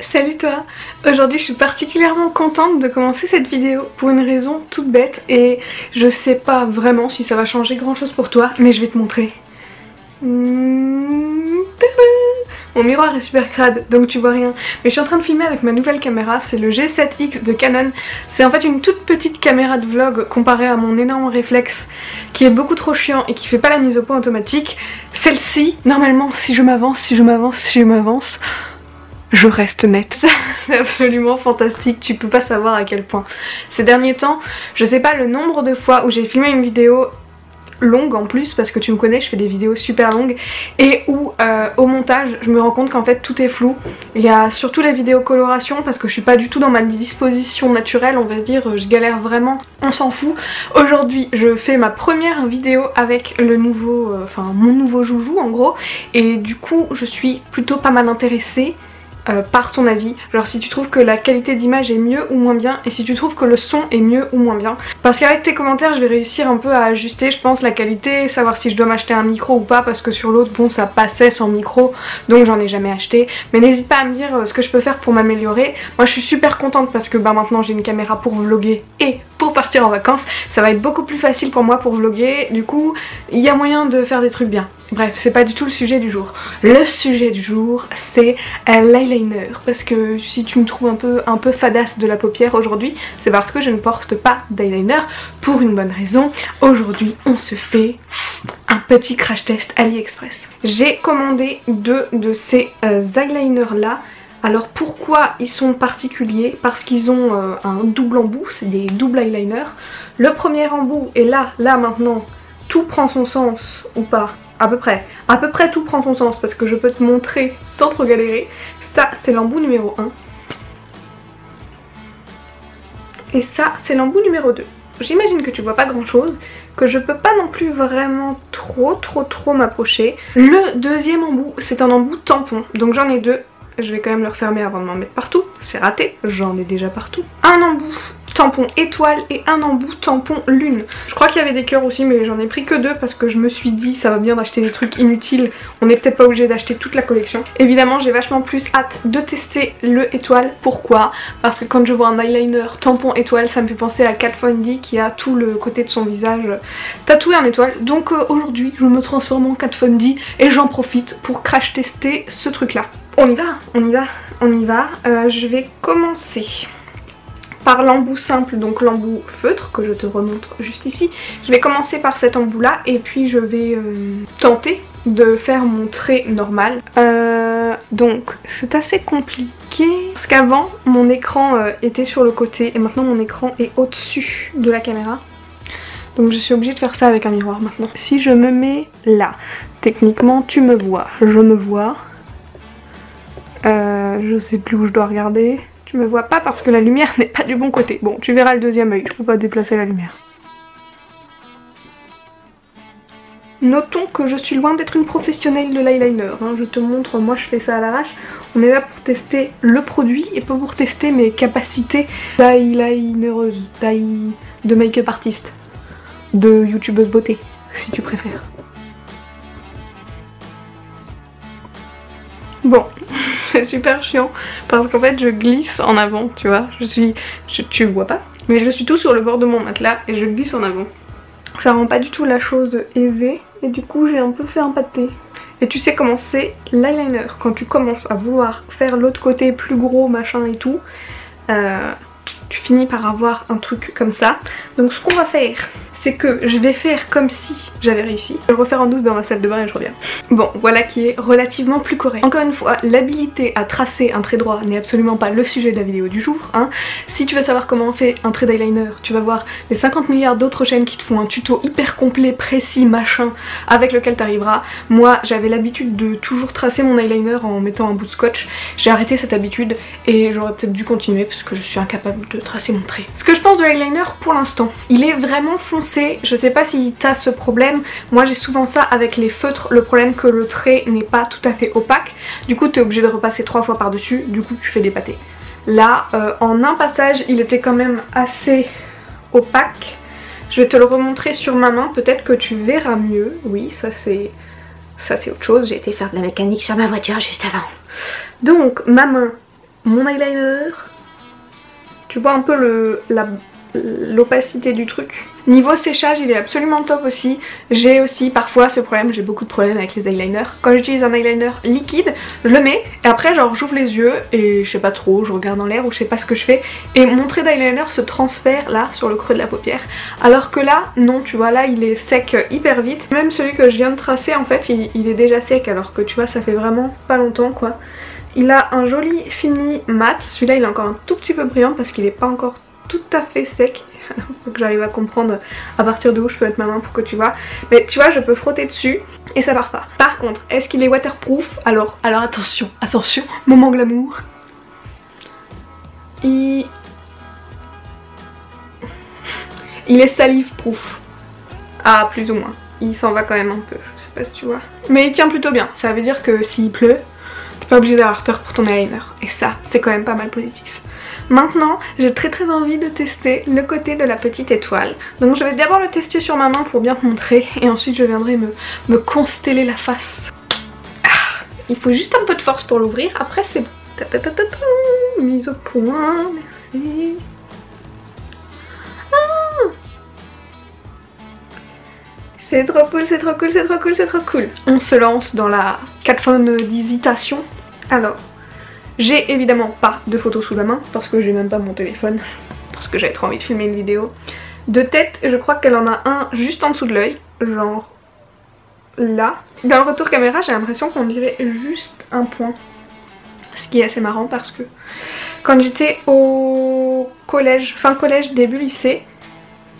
Salut toi! Aujourd'hui je suis particulièrement contente de commencer cette vidéo pour une raison toute bête et je sais pas vraiment si ça va changer grand chose pour toi, mais je vais te montrer. Mon miroir est super crade donc tu vois rien, mais je suis en train de filmer avec ma nouvelle caméra, c'est le G7X de Canon. C'est en fait une toute petite caméra de vlog comparée à mon énorme réflexe qui est beaucoup trop chiant et qui fait pas la mise au point automatique. Celle-ci, normalement si je m'avance, je reste nette. C'est absolument fantastique, tu peux pas savoir à quel point. Ces derniers temps, je sais pas le nombre de fois où j'ai filmé une vidéo longue en plus, parce que tu me connais, je fais des vidéos super longues, et où au montage je me rends compte qu'en fait tout est flou. Il y a surtout la vidéo coloration parce que je suis pas du tout dans ma disposition naturelle, on va dire, je galère vraiment, on s'en fout. Aujourd'hui je fais ma première vidéo avec le nouveau, mon nouveau joujou en gros, et du coup je suis plutôt pas mal intéressée par ton avis, genre si tu trouves que la qualité d'image est mieux ou moins bien et si tu trouves que le son est mieux ou moins bien, parce qu'avec tes commentaires je vais réussir un peu à ajuster je pense la qualité, savoir si je dois m'acheter un micro ou pas, parce que sur l'autre bon ça passait sans micro donc j'en ai jamais acheté, mais n'hésite pas à me dire ce que je peux faire pour m'améliorer. Moi je suis super contente parce que maintenant j'ai une caméra pour vlogger et pour partir en vacances, ça va être beaucoup plus facile pour moi pour vlogger, du coup il y a moyen de faire des trucs bien. Bref, c'est pas du tout le sujet du jour. Le sujet du jour c'est l'eyeliner, parce que si tu me trouves un peu fadasse de la paupière aujourd'hui, c'est parce que je ne porte pas d'eyeliner pour une bonne raison. Aujourd'hui on se fait un petit crash test AliExpress. J'ai commandé deux de ces eyeliners là. Alors pourquoi ils sont particuliers? Parce qu'ils ont un double embout, c'est des doubles eyeliners. Le premier embout est là maintenant, tout prend son sens ou pas? À peu près tout prend son sens parce que je peux te montrer sans trop galérer. Ça c'est l'embout numéro 1. Et ça c'est l'embout numéro 2. J'imagine que tu vois pas grand chose, que je peux pas non plus vraiment trop m'approcher. Le deuxième embout c'est un embout tampon, donc j'en ai deux. Je vais quand même le refermer avant de m'en mettre partout, c'est raté, j'en ai déjà partout. Un embout tampon étoile et un embout tampon lune. Je crois qu'il y avait des cœurs aussi mais j'en ai pris que deux parce que je me suis dit ça va bien d'acheter des trucs inutiles, on n'est peut-être pas obligé d'acheter toute la collection. Évidemment j'ai vachement plus hâte de tester le étoile. Pourquoi? Parce que quand je vois un eyeliner tampon étoile ça me fait penser à Kat Von D qui a tout le côté de son visage tatoué en étoile. Donc aujourd'hui je me transforme en Kat Von D et j'en profite pour crash tester ce truc là. On y va. Je vais commencer par l'embout simple, donc l'embout feutre que je te remontre juste ici. Je vais commencer par cet embout là et puis je vais tenter de faire mon trait normal. Donc c'est assez compliqué parce qu'avant mon écran était sur le côté et maintenant mon écran est au-dessus de la caméra. Donc je suis obligée de faire ça avec un miroir maintenant. Si je me mets là, techniquement tu me vois, je me vois. Je sais plus où je dois regarder. Tu me vois pas parce que la lumière n'est pas du bon côté. Bon, tu verras le deuxième œil, je peux pas déplacer la lumière. Notons que je suis loin d'être une professionnelle de l'eyeliner, hein. Je te montre, moi je fais ça à l'arrache. On est là pour tester le produit et pas pour tester mes capacités d'eyelinereuse, de make-up artiste, de youtubeuse beauté, si tu préfères. Bon, c'est super chiant parce qu'en fait je glisse en avant, tu vois, tu vois pas, mais je suis tout sur le bord de mon matelas et je glisse en avant. Ça rend pas du tout la chose aisée et du coup j'ai un peu fait un pâté. Et tu sais comment c'est l'eyeliner, quand tu commences à vouloir faire l'autre côté plus gros machin et tout, tu finis par avoir un truc comme ça. Donc ce qu'on va faire, c'est que je vais faire comme si j'avais réussi. Je vais le refaire en douce dans ma salle de bain et je reviens. Bon, voilà qui est relativement plus correct. Encore une fois, l'habilité à tracer un trait droit n'est absolument pas le sujet de la vidéo du jour, hein. Si tu veux savoir comment on fait un trait d'eyeliner, tu vas voir les 50 milliards d'autres chaînes qui te font un tuto hyper complet, précis, machin, avec lequel t'arriveras. Moi, j'avais l'habitude de toujours tracer mon eyeliner en mettant un bout de scotch. J'ai arrêté cette habitude et j'aurais peut-être dû continuer parce que je suis incapable de tracer mon trait. Ce que je pense de l'eyeliner pour l'instant, il est vraiment foncé. Je sais pas si t'as ce problème, moi j'ai souvent ça avec les feutres, le problème que le trait n'est pas tout à fait opaque, du coup t'es obligé de repasser 3 fois par dessus, du coup tu fais des pâtés. Là en un passage il était quand même assez opaque, je vais te le remontrer sur ma main, peut-être que tu verras mieux. Oui, ça c'est autre chose, j'ai été faire de la mécanique sur ma voiture juste avant. Donc ma main mon eyeliner. Tu vois un peu l'opacité du truc. Niveau séchage il est absolument top aussi. J'ai aussi parfois ce problème, j'ai beaucoup de problèmes avec les eyeliners. Quand j'utilise un eyeliner liquide, je le mets et après genre j'ouvre les yeux et je sais pas trop, je regarde dans l'air ou je sais pas ce que je fais et mon trait d'eyeliner se transfère là sur le creux de la paupière. Alors que là non, tu vois, là il est sec hyper vite. Même celui que je viens de tracer en fait il est déjà sec alors que tu vois ça fait vraiment pas longtemps quoi. Il a un joli fini mat, celui-là il est encore un tout petit peu brillant parce qu'il est pas encore tout à fait sec. Faut que j'arrive à comprendre à partir de où je peux mettre ma main pour que tu vois. Mais tu vois je peux frotter dessus et ça part pas. Par contre est-ce qu'il est waterproof? Alors attention, attention, moment glamour. Il est salive proof. Ah plus ou moins. Il s'en va quand même un peu, je sais pas si tu vois. Mais il tient plutôt bien, ça veut dire que s'il pleut, t'es pas obligé d'avoir peur pour ton eyeliner. Et ça c'est quand même pas mal positif. Maintenant, j'ai très envie de tester le côté de la petite étoile. Donc je vais d'abord le tester sur ma main pour bien te montrer et ensuite je viendrai me consteller la face. Ah, il faut juste un peu de force pour l'ouvrir, après c'est bon. Mise au point, merci. Ah, c'est trop cool, c'est trop cool, c'est trop cool, c'est trop cool. On se lance dans la Kat Von D d'hésitation. Alors... j'ai évidemment pas de photos sous la main parce que j'ai même pas mon téléphone parce que j'avais trop envie de filmer une vidéo. De tête, je crois qu'elle en a un juste en dessous de l'œil, genre là. Dans le retour caméra, j'ai l'impression qu'on dirait juste un point. Ce qui est assez marrant parce que quand j'étais au collège, fin collège, début lycée,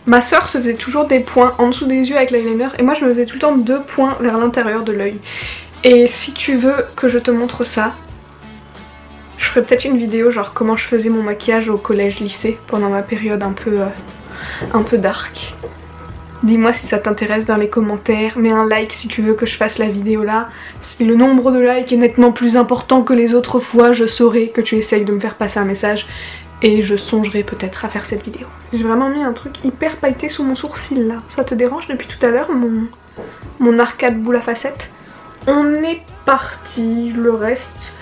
ma soeur se faisait toujours des points en dessous des yeux avec l'eyeliner et moi je me faisais tout le temps 2 points vers l'intérieur de l'œil. Et si tu veux que je te montre ça, je ferai peut-être une vidéo genre comment je faisais mon maquillage au collège lycée pendant ma période un peu dark. Dis-moi si ça t'intéresse dans les commentaires, mets un like si tu veux que je fasse la vidéo là. Si le nombre de likes est nettement plus important que les autres fois, je saurai que tu essayes de me faire passer un message et je songerai peut-être à faire cette vidéo. J'ai vraiment mis un truc hyper pailleté sous mon sourcil là. Ça te dérange depuis tout à l'heure mon arcade boule à facettes? On est parti, le reste...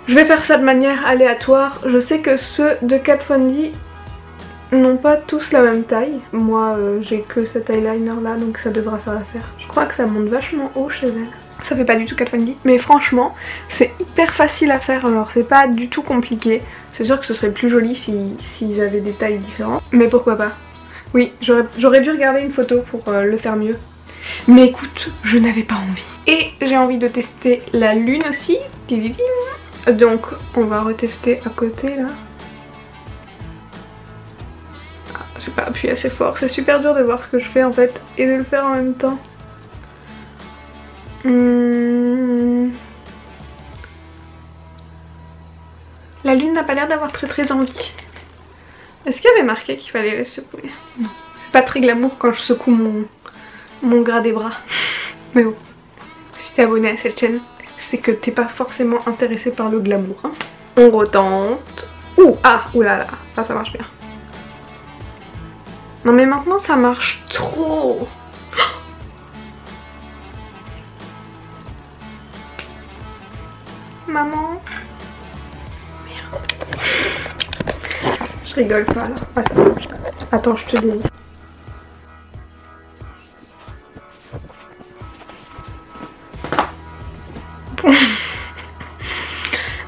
je vais faire ça de manière aléatoire. Je sais que ceux de Kat Von D n'ont pas tous la même taille. Moi j'ai que cet eyeliner là donc ça devra faire l'affaire. Je crois que ça monte vachement haut chez elle. Ça fait pas du tout Kat Von D mais franchement c'est hyper facile à faire, alors c'est pas du tout compliqué. C'est sûr que ce serait plus joli s'ils avaient des tailles différentes, mais pourquoi pas. Oui, j'aurais dû regarder une photo pour le faire mieux. Mais écoute, je n'avais pas envie. Et j'ai envie de tester la lune aussi. Donc on va retester à côté là. Ah, j'ai pas appuyé assez fort, c'est super dur de voir ce que je fais en fait et de le faire en même temps. La lune n'a pas l'air d'avoir très envie. Est-ce qu'il y avait marqué qu'il fallait la secouer? Non. C'est pas très glamour quand je secoue mon gras des bras. Mais bon, si t'es abonné à cette chaîne, c'est que t'es pas forcément intéressé par le glamour. Hein. On retente. Ouh, ah, oulala, là ça marche bien. Non mais maintenant ça marche trop. Maman. Merde. Je rigole pas là. Attends, je te dis.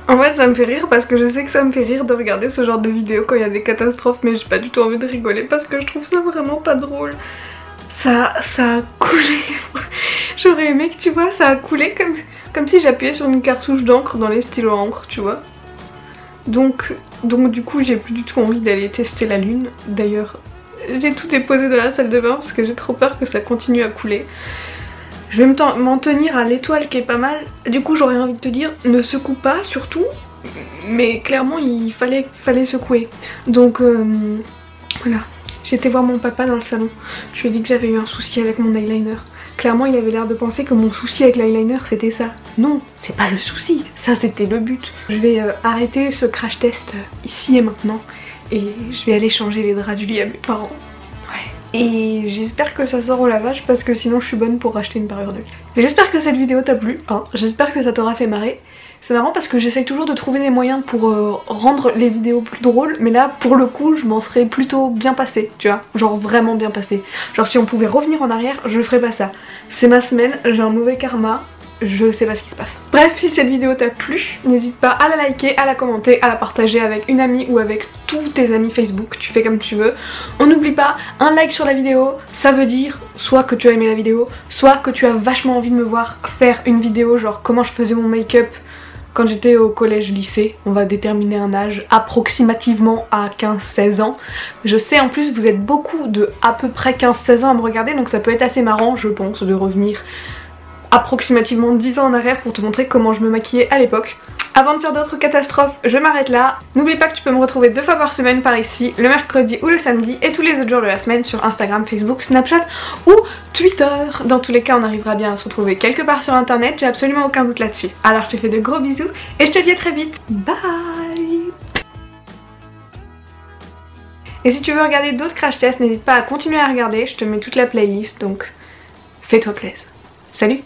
En fait ça me fait rire parce que je sais que ça me fait rire de regarder ce genre de vidéos quand il y a des catastrophes, mais j'ai pas du tout envie de rigoler parce que je trouve ça vraiment pas drôle. Ça a coulé. J'aurais aimé que tu vois, ça a coulé comme si j'appuyais sur une cartouche d'encre dans les stylos à encre, tu vois. Donc du coup j'ai plus du tout envie d'aller tester la lune. D'ailleurs j'ai tout déposé dans la salle de bain parce que j'ai trop peur que ça continue à couler. Je vais m'en tenir à l'étoile qui est pas mal. Du coup j'aurais envie de te dire, ne secoue pas surtout. Mais clairement il fallait secouer. Donc voilà. J'ai été voir mon papa dans le salon. Je lui ai dit que j'avais eu un souci avec mon eyeliner. Clairement il avait l'air de penser que mon souci avec l'eyeliner c'était ça. Non, c'est pas le souci, ça c'était le but. Je vais arrêter ce crash test ici et maintenant. Et je vais aller changer les draps du lit à mes parents. Et j'espère que ça sort au lavage parce que sinon je suis bonne pour racheter une parure de lit. J'espère que cette vidéo t'a plu, hein. J'espère que ça t'aura fait marrer. C'est marrant parce que j'essaye toujours de trouver des moyens pour rendre les vidéos plus drôles, mais là pour le coup je m'en serais plutôt bien passée, tu vois, genre vraiment bien passée. Genre si on pouvait revenir en arrière, je ferais pas ça. C'est ma semaine, j'ai un mauvais karma, je sais pas ce qui se passe. Bref, si cette vidéo t'a plu, n'hésite pas à la liker, à la commenter, à la partager avec une amie ou avec tous tes amis Facebook, tu fais comme tu veux. On n'oublie pas, un like sur la vidéo, ça veut dire soit que tu as aimé la vidéo, soit que tu as vachement envie de me voir faire une vidéo genre comment je faisais mon make-up quand j'étais au collège-lycée. On va déterminer un âge approximativement à 15-16 ans. Je sais en plus vous êtes beaucoup de à peu près 15-16 ans à me regarder, donc ça peut être assez marrant je pense de revenir approximativement 10 ans en arrière pour te montrer comment je me maquillais à l'époque. Avant de faire d'autres catastrophes, je m'arrête là. N'oublie pas que tu peux me retrouver 2 fois par semaine par ici, le mercredi ou le samedi, et tous les autres jours de la semaine sur Instagram, Facebook, Snapchat ou Twitter. Dans tous les cas, on arrivera bien à se retrouver quelque part sur internet, j'ai absolument aucun doute là-dessus. Alors je te fais de gros bisous et je te dis à très vite. Bye. Et si tu veux regarder d'autres crash tests, n'hésite pas à continuer à regarder, je te mets toute la playlist, donc fais-toi plaisir. Salut!